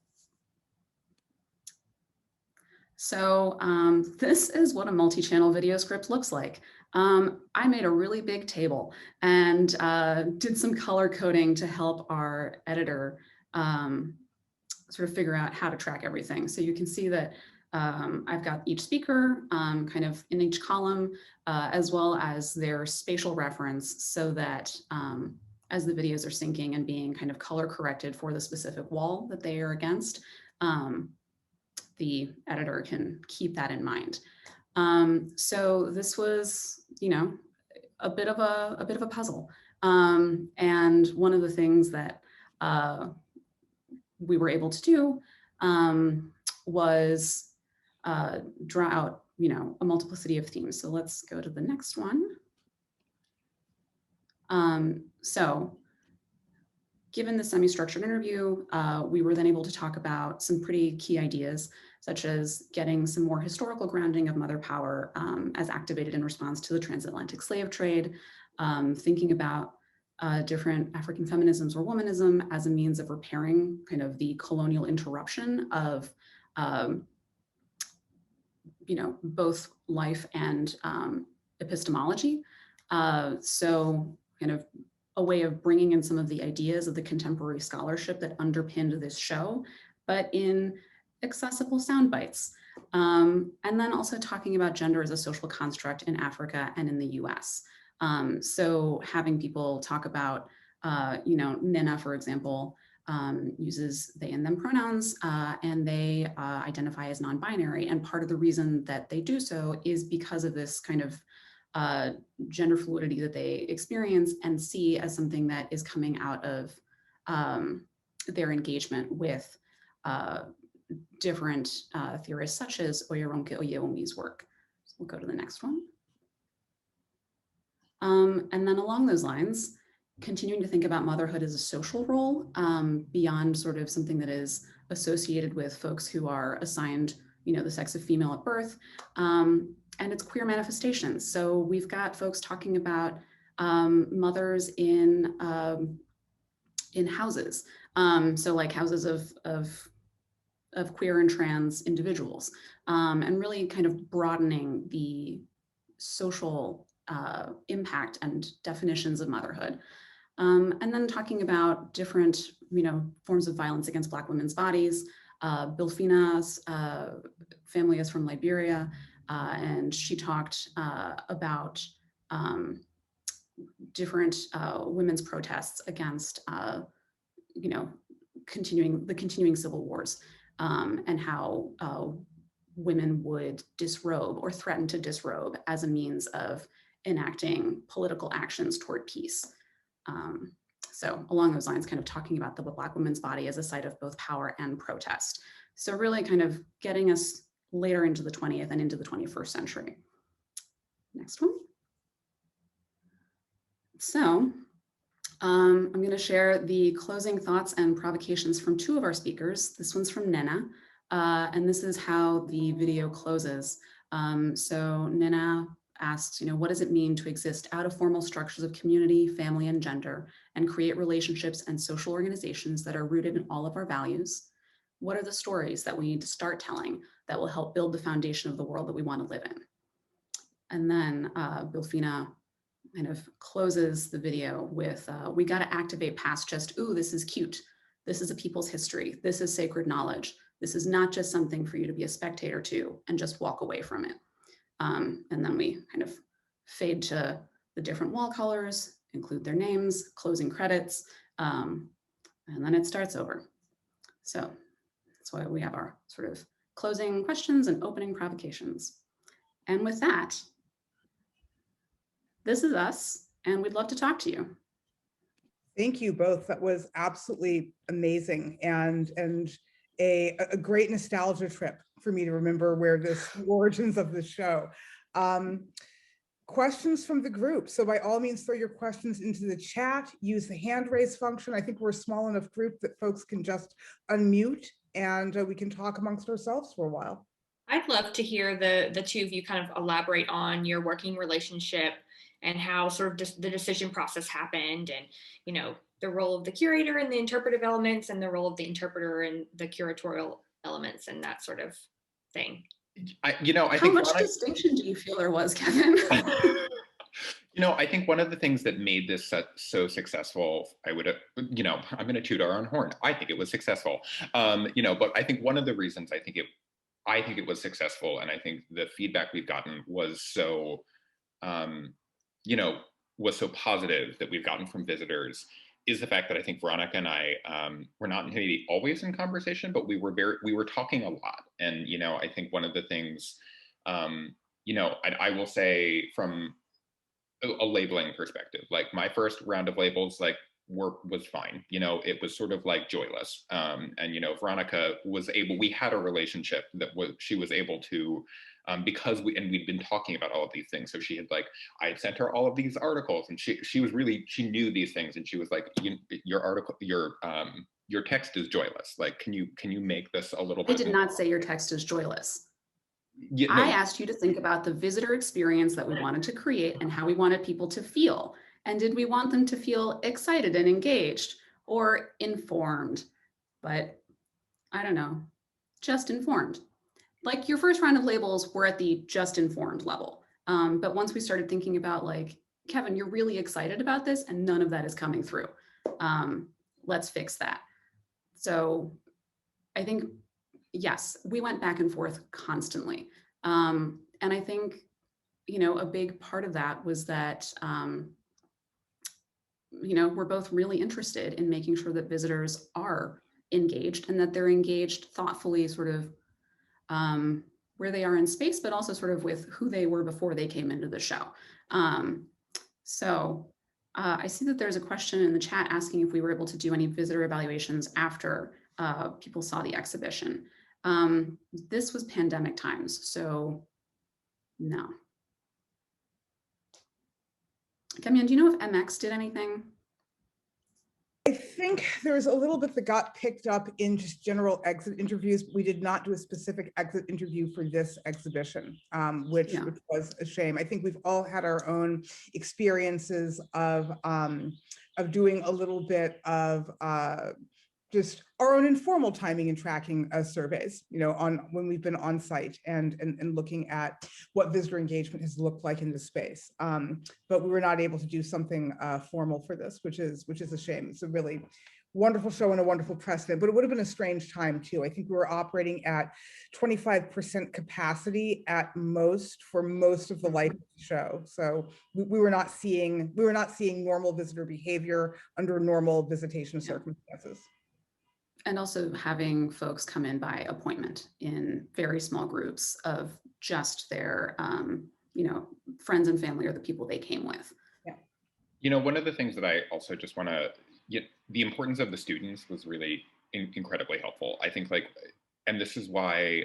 [SPEAKER 4] So this is what a multi-channel video script looks like. I made a really big table and did some color coding to help our editor sort of figure out how to track everything. So you can see that I've got each speaker kind of in each column, as well as their spatial reference, so that as the videos are syncing and being kind of color corrected for the specific wall that they are against, the editor can keep that in mind. So this was, a bit of a puzzle. And one of the things that we were able to do was draw out, a multiplicity of themes. So let's go to the next one. So given the semi-structured interview, we were then able to talk about some pretty key ideas, such as getting some more historical grounding of mother power as activated in response to the transatlantic slave trade, thinking about different African feminisms or womanism as a means of repairing kind of the colonial interruption of both life and epistemology. So kind of a way of bringing in some of the ideas of the contemporary scholarship that underpinned this show, but in accessible sound bites. And then also talking about gender as a social construct in Africa and in the US. So having people talk about, Nina, for example, uses they and them pronouns, and they identify as non-binary. And part of the reason that they do so is because of this kind of gender fluidity that they experience and see as something that is coming out of their engagement with different theorists such as Oyeronke Oyeomi's work. So we'll go to the next one. And then along those lines, continuing to think about motherhood as a social role beyond sort of something that is associated with folks who are assigned, the sex of female at birth, and its queer manifestations. So we've got folks talking about mothers in houses, so like houses of queer and trans individuals, and really kind of broadening the social impact and definitions of motherhood. And then talking about different, forms of violence against Black women's bodies. Bilfina's family is from Liberia, and she talked about different women's protests against, continuing civil wars, and how women would disrobe or threaten to disrobe as a means of enacting political actions toward peace. So along those lines, kind of talking about the Black woman's body as a site of both power and protest. So really kind of getting us later into the 20th and into the 21st century. Next one. So I'm going to share the closing thoughts and provocations from two of our speakers. This one's from Nina, and this is how the video closes. So Nina asks, what does it mean to exist out of formal structures of community, family, and gender, and create relationships and social organizations that are rooted in all of our values? What are the stories that we need to start telling that will help build the foundation of the world that we want to live in? And then Bilfina kind of closes the video with, we got to activate past just, ooh, this is cute. This is a people's history. This is sacred knowledge. This is not just something for you to be a spectator to and just walk away from it. And then we kind of fade to the different wall colors, include their names, closing credits, and then it starts over. So that's why we have our sort of closing questions and opening provocations. And with that, this is us, and we'd love to talk to you.
[SPEAKER 2] Thank you both. That was absolutely amazing and a great nostalgia trip for me to remember where the origins of the show. Questions from the group. So by all means, throw your questions into the chat, use the hand raise function. I think we're a small enough group that folks can just unmute and we can talk amongst ourselves for a while.
[SPEAKER 1] I'd love to hear the two of you kind of elaborate on your working relationship and how sort of just the decision process happened, and the role of the curator in the interpretive elements and the role of the interpreter in the curatorial elements and that sort of thing.
[SPEAKER 3] I
[SPEAKER 4] How
[SPEAKER 3] think
[SPEAKER 4] much distinction do you feel there was, Kevin?
[SPEAKER 3] I think one of the things that made this so successful, I'm going to toot our own horn. I think it was successful, but I think one of the reasons I think it was successful, and I think the feedback we've gotten was so, was so positive that we've gotten from visitors, is the fact that I think Verónica and I were not maybe always in conversation, but we were talking a lot. And, I think one of the things, I will say from a labeling perspective, like my first round of labels, was fine. It was sort of like joyless. And, Verónica we had a relationship that she was able to, because we'd been talking about all of these things. So she had I had sent her all of these articles, and she knew these things, and she was like, your article, your text is joyless. Can you make this a little bit?
[SPEAKER 4] I did not say your text is joyless.
[SPEAKER 3] Yeah, no.
[SPEAKER 4] I asked you to think about the visitor experience that we wanted to create and how we wanted people to feel. And did we want them to feel excited and engaged or informed? But I don't know, just informed. Your first round of labels were at the just informed level. But once we started thinking about Kevin, you're really excited about this and none of that is coming through. Let's fix that. So I think, yes, we went back and forth constantly. And I think, you know, a big part of that was that, you know, we're both really interested in making sure that visitors are engaged and that they're engaged thoughtfully, sort of where they are in space, but also sort of with who they were before they came into the show. I see that there's a question in the chat asking if we were able to do any visitor evaluations after people saw the exhibition. This was pandemic times, so no. Kamian, do you know if MX did anything?
[SPEAKER 2] I think there's a little bit that got picked up in just general exit interviews. We did not do a specific exit interview for this exhibition, which was a shame. I think we've all had our own experiences of doing a little bit of just our own informal timing and tracking surveys, you know, on when we've been on site and looking at what visitor engagement has looked like in the space. But we were not able to do something formal for this, which is a shame. It's a really wonderful show and a wonderful precedent, but it would have been a strange time too. I think we were operating at 25% capacity at most for most of the life of the show. So we were not seeing normal visitor behavior under normal visitation circumstances.
[SPEAKER 4] And also having folks come in by appointment in very small groups of just their, you know, friends and family or the people they came with.
[SPEAKER 2] Yeah.
[SPEAKER 3] You know, one of the things that I also just want to, the importance of the students was really incredibly helpful. I think, like, and this is why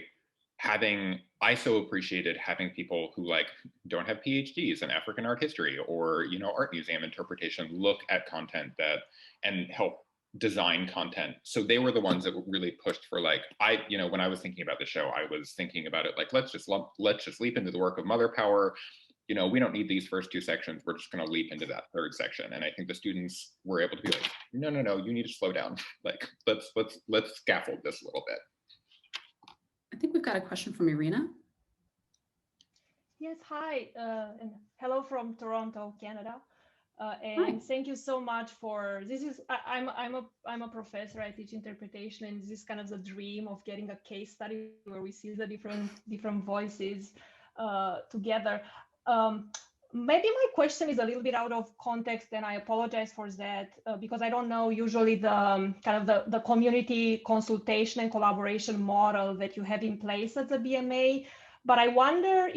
[SPEAKER 3] I so appreciated having people who like don't have PhDs in African art history or, you know, art museum interpretation look at content and help design content. So they were the ones that really pushed for, like, you know, when I was thinking about the show, I was thinking about it like, let's just leap into the work of Mother Power. You know, we don't need these first two sections. We're just going to leap into that third section. And I think the students were able to be like, no, you need to slow down. Like, let's scaffold this a little bit.
[SPEAKER 4] I think we've got a question from Irina.
[SPEAKER 5] Yes, hi, and hello from Toronto, Canada.
[SPEAKER 4] Hi.
[SPEAKER 5] And thank you so much for this. I'm a professor. I teach interpretation, and this is kind of the dream of getting a case study where we see the different voices together. Maybe my question is a little bit out of context, and I apologize for that because I don't know usually the kind of the community consultation and collaboration model that you have in place at the BMA. But I wonder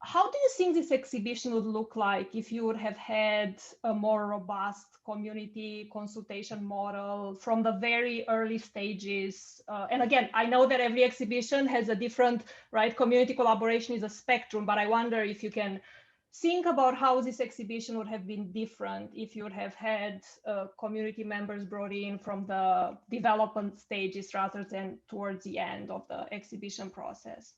[SPEAKER 5] how do you think this exhibition would look like if you would have had a more robust community consultation model from the very early stages? And again, I know that every exhibition has a different, right? Community collaboration is a spectrum, but I wonder if you can think about how this exhibition would have been different if you would have had community members brought in from the development stages rather than towards the end of the exhibition process.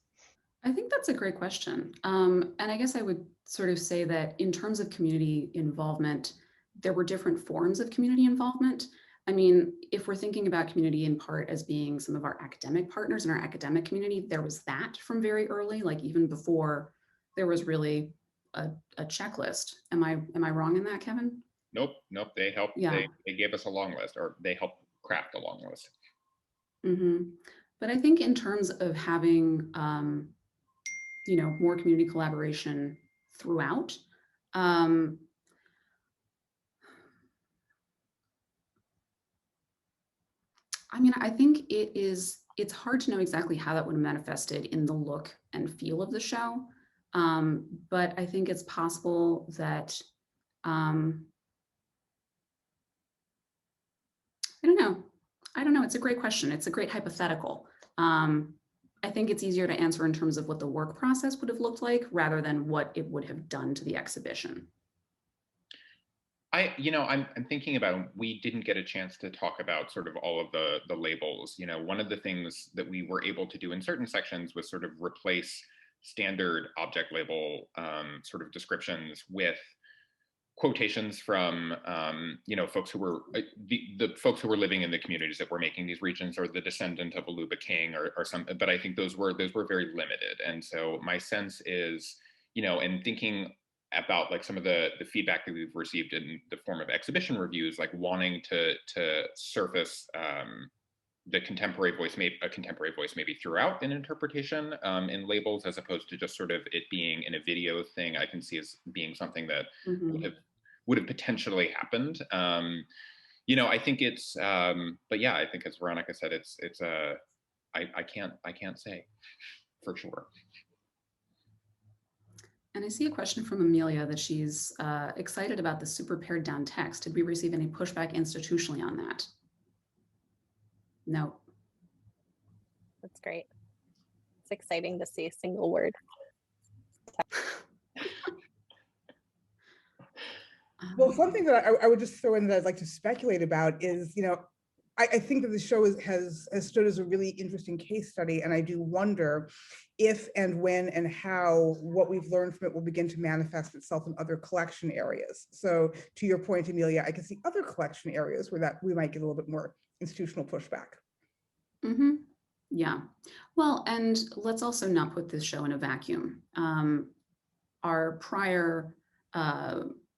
[SPEAKER 4] I think that's a great question. And I guess I would sort of say that in terms of community involvement, there were different forms of community involvement. I mean, if we're thinking about community in part as being some of our academic partners in our academic community, there was that from very early, like even before there was really a checklist. Am I wrong in that, Kevin?
[SPEAKER 3] Nope. They helped. Yeah. They gave us a long list, or they helped craft a long list.
[SPEAKER 4] Mm-hmm. But I think in terms of having you know, more community collaboration throughout. I mean, I think it's hard to know exactly how that would have manifested in the look and feel of the show. But I think it's possible that, I don't know. It's a great question. It's a great hypothetical. I think it's easier to answer in terms of what the work process would have looked like rather than what it would have done to the exhibition.
[SPEAKER 3] I'm thinking about, we didn't get a chance to talk about sort of all of the labels. You know, one of the things that we were able to do in certain sections was sort of replace standard object label sort of descriptions with quotations from you know, folks who were the folks who were living in the communities that were making these regions, or the descendant of a Luba king or something. But I think those were very limited. And so my sense is, you know, and thinking about like some of the feedback that we've received in the form of exhibition reviews, like wanting to surface the contemporary voice, a contemporary voice maybe throughout an interpretation in labels, as opposed to just sort of it being in a video thing, I can see as being something that would have potentially happened. You know, I think it's, but yeah, I think as Veronica said, I can't say for sure.
[SPEAKER 4] And I see a question from Amelia that she's excited about the super pared down text. Did we receive any pushback institutionally on that? No.
[SPEAKER 6] That's great. It's exciting to see a single word.
[SPEAKER 2] Well, something that I would just throw in that I'd like to speculate about is, you know, I think that the show has stood as a really interesting case study, and I do wonder if and when and how what we've learned from it will begin to manifest itself in other collection areas. So to your point, Amelia, I can see other collection areas where that we might get a little bit more institutional pushback.
[SPEAKER 4] Yeah, well, and let's also not put this show in a vacuum. Our prior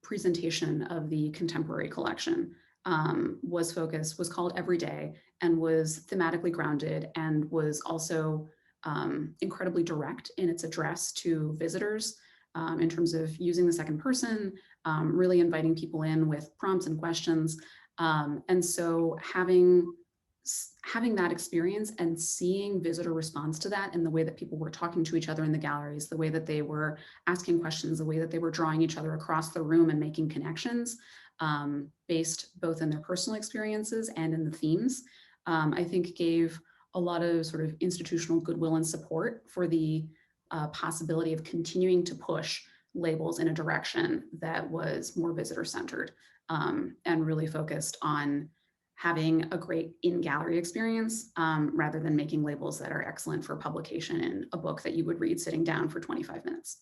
[SPEAKER 4] presentation of the contemporary collection was called Every Day, and was thematically grounded, and was also incredibly direct in its address to visitors in terms of using the second person, really inviting people in with prompts and questions. And so having that experience and seeing visitor response to that, and the way that people were talking to each other in the galleries, the way that they were asking questions, the way that they were drawing each other across the room and making connections based both in their personal experiences and in the themes, I think gave a lot of sort of institutional goodwill and support for the possibility of continuing to push labels in a direction that was more visitor centered and really focused on having a great in-gallery experience rather than making labels that are excellent for publication in a book that you would read sitting down for 25 minutes.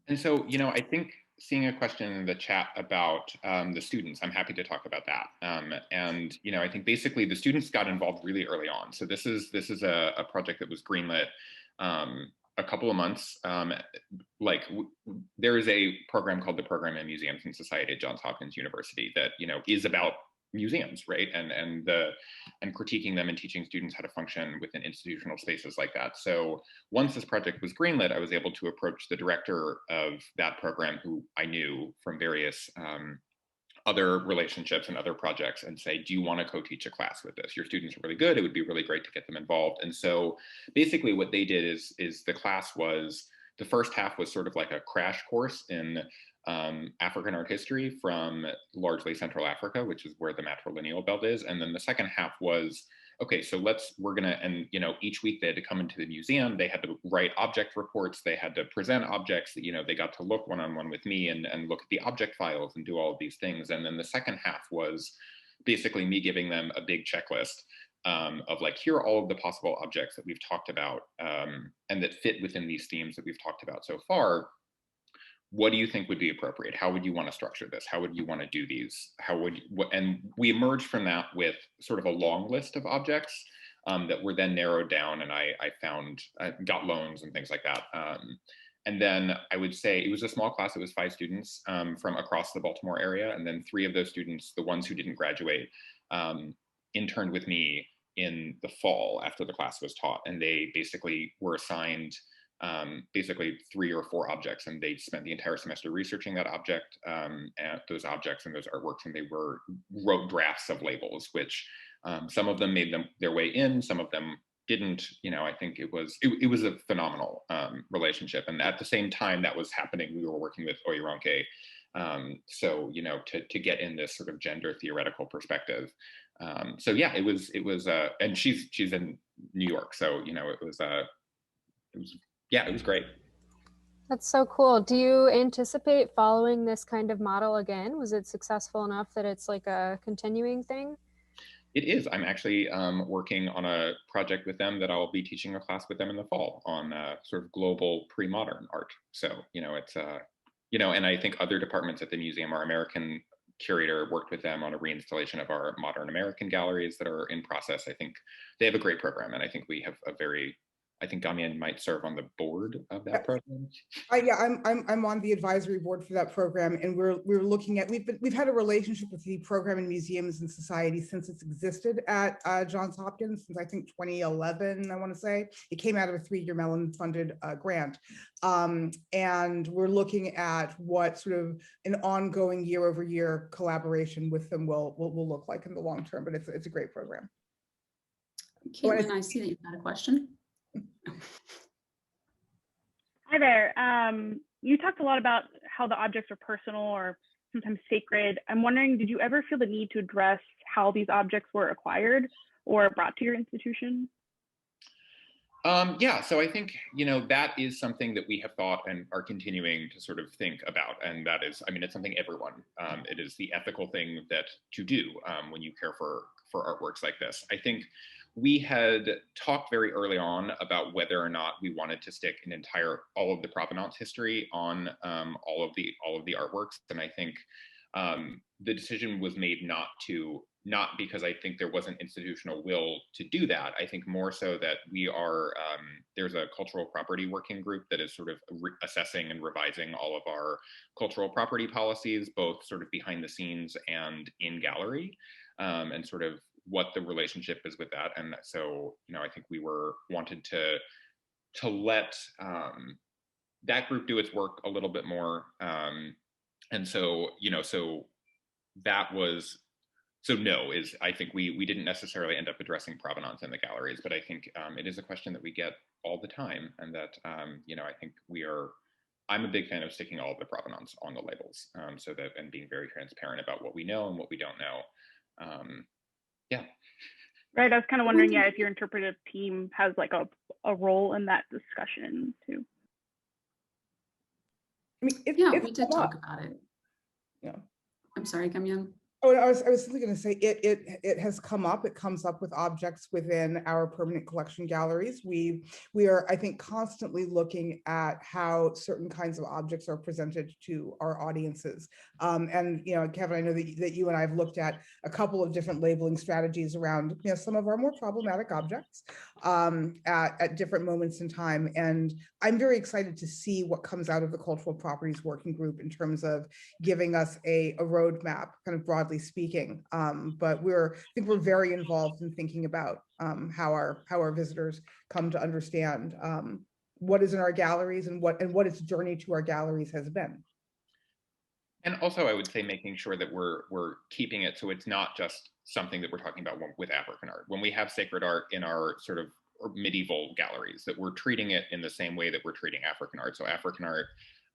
[SPEAKER 3] And so, you know, I think seeing a question in the chat about the students, I'm happy to talk about that. And, you know, I think basically the students got involved really early on. So this is a project that was greenlit a couple of months. There is a program called the Program in Museums and Society at Johns Hopkins University that, you know, is about museums, right? And critiquing them and teaching students how to function within institutional spaces like that. So once this project was greenlit, I was able to approach the director of that program, who I knew from various other relationships and other projects, and say, do you want to co-teach a class with this? Your students are really good. It would be really great to get them involved. And so basically what they did is the class was, the first half was sort of like a crash course in African art history from largely Central Africa, which is where the matrilineal belt is. And then the second half was, okay, so and you know, each week they had to come into the museum, they had to write object reports, they had to present objects, you know, they got to look one-on-one with me and look at the object files and do all of these things. And then the second half was basically me giving them a big checklist of like, here are all of the possible objects that we've talked about and that fit within these themes that we've talked about so far. What do you think would be appropriate? How would you want to structure this? How would you want to do these? And we emerged from that with sort of a long list of objects that were then narrowed down, and I got loans and things like that. And then I would say it was a small class. It was 5 students from across the Baltimore area. And then 3 of those students, the ones who didn't graduate, interned with me in the fall after the class was taught. And they basically were assigned basically 3 or 4 objects, and they spent the entire semester researching that object, and those objects and those artworks, and they wrote drafts of labels, which some of them made their way in, some of them didn't. You know, I think it was a phenomenal relationship. And at the same time that was happening, we were working with Oyeronke, so you know, to get in this sort of gender theoretical perspective. So yeah, it was and she's in New York, so you know, it was great.
[SPEAKER 7] That's so cool. Do you anticipate following this kind of model again? Was it successful enough that it's like a continuing thing?
[SPEAKER 3] It is. I'm actually working on a project with them that I'll be teaching a class with them in the fall on sort of global pre-modern art. So, you know, it's, you know, and I think other departments at the museum, our American curator worked with them on a reinstallation of our modern American galleries that are in process. I think they have a great program, and I think we have a very I think Gamian might serve on the board of that program.
[SPEAKER 2] Yeah, I'm on the advisory board for that program, and we're looking at, we've had a relationship with the program in museums and societies since it's existed at Johns Hopkins, since I think 2011, I want to say. It came out of a 3-year Mellon funded grant. And we're looking at what sort of an ongoing year-over-year collaboration with them will look like in the long term, but it's a great program.
[SPEAKER 4] Caitlin, I see that you've got a question.
[SPEAKER 8] Hi there. You talked a lot about how the objects are personal or sometimes sacred. I'm wondering, did you ever feel the need to address how these objects were acquired or brought to your institution?
[SPEAKER 3] Yeah, so I think, that is something that we have thought and are continuing to sort of think about. And that is, I mean, it's something everyone, it is the ethical thing to do when you care for artworks like this. I think we had talked very early on about whether or not we wanted to stick all of the provenance history on all of the artworks. And I think the decision was made not because I think there wasn't institutional will to do that. I think more so that we are, there's a cultural property working group that is sort of assessing and revising all of our cultural property policies, both sort of behind the scenes and in gallery, and sort of what the relationship is with that. And so, I think we wanted to let that group do its work a little bit more. And so, so that was, so no, I think we didn't necessarily end up addressing provenance in the galleries, but I think it is a question that we get all the time, and that, I think I'm a big fan of sticking all of the provenance on the labels, so that, and being very transparent about what we know and what we don't know. Yeah.
[SPEAKER 8] Right, I was kind of wondering, if your interpretive team has like a role in that discussion too.
[SPEAKER 2] I mean,
[SPEAKER 4] we did talk about it.
[SPEAKER 2] Yeah.
[SPEAKER 4] I'm sorry, Gamian.
[SPEAKER 2] Oh, I was simply going to say it has come up. It comes up with objects within our permanent collection galleries. We are, I think, constantly looking at how certain kinds of objects are presented to our audiences. And Kevin, I know that you and I have looked at a couple of different labeling strategies around some of our more problematic objects at different moments in time. And I'm very excited to see what comes out of the Cultural Properties Working Group in terms of giving us a roadmap, kind of broadly speaking, but I think we're very involved in thinking about how our visitors come to understand what is in our galleries and what its journey to our galleries has been.
[SPEAKER 3] And also, I would say making sure that we're keeping it so it's not just something that we're talking about with African art. When we have sacred art in our sort of medieval galleries, that we're treating it in the same way that we're treating African art. So African art,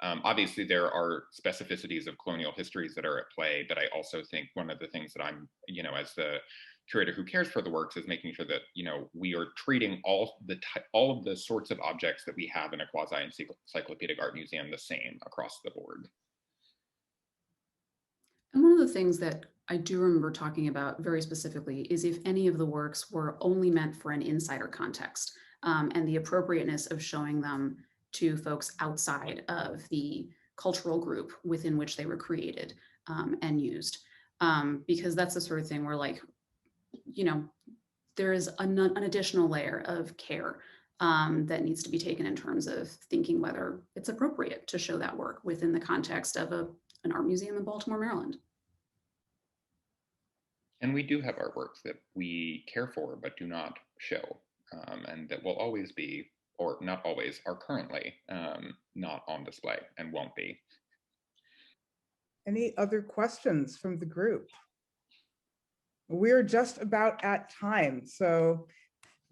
[SPEAKER 3] obviously there are specificities of colonial histories that are at play, but I also think one of the things that I'm, as the curator who cares for the works, is making sure that, we are treating all of the sorts of objects that we have in a quasi-encyclopedic art museum the same across the board.
[SPEAKER 4] And one of the things that I do remember talking about very specifically is if any of the works were only meant for an insider context, and the appropriateness of showing them to folks outside of the cultural group within which they were created and used. Because that's the sort of thing where, like, there is an additional layer of care that needs to be taken in terms of thinking whether it's appropriate to show that work within the context of an art museum in Baltimore, Maryland.
[SPEAKER 3] And we do have artworks that we care for but do not show, and that will always be, or not always, are currently not on display and won't be.
[SPEAKER 2] Any other questions from the group? We're just about at time. So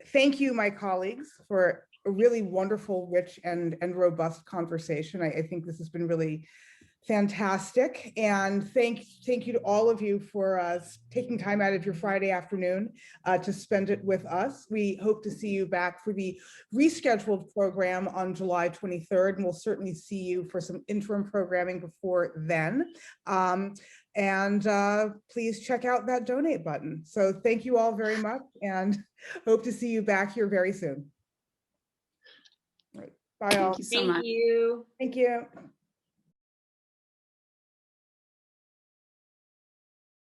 [SPEAKER 2] thank you, my colleagues, for a really wonderful, rich, and robust conversation. I think this has been really fantastic. And thank you to all of you for taking time out of your Friday afternoon to spend it with us. We hope to see you back for the rescheduled program on July 23rd, and we'll certainly see you for some interim programming before then. And please check out that donate button. So thank you all very much, and hope to see you back here very soon. All right. Bye all.
[SPEAKER 4] Thank you so much.
[SPEAKER 1] Thank you.
[SPEAKER 2] Thank you.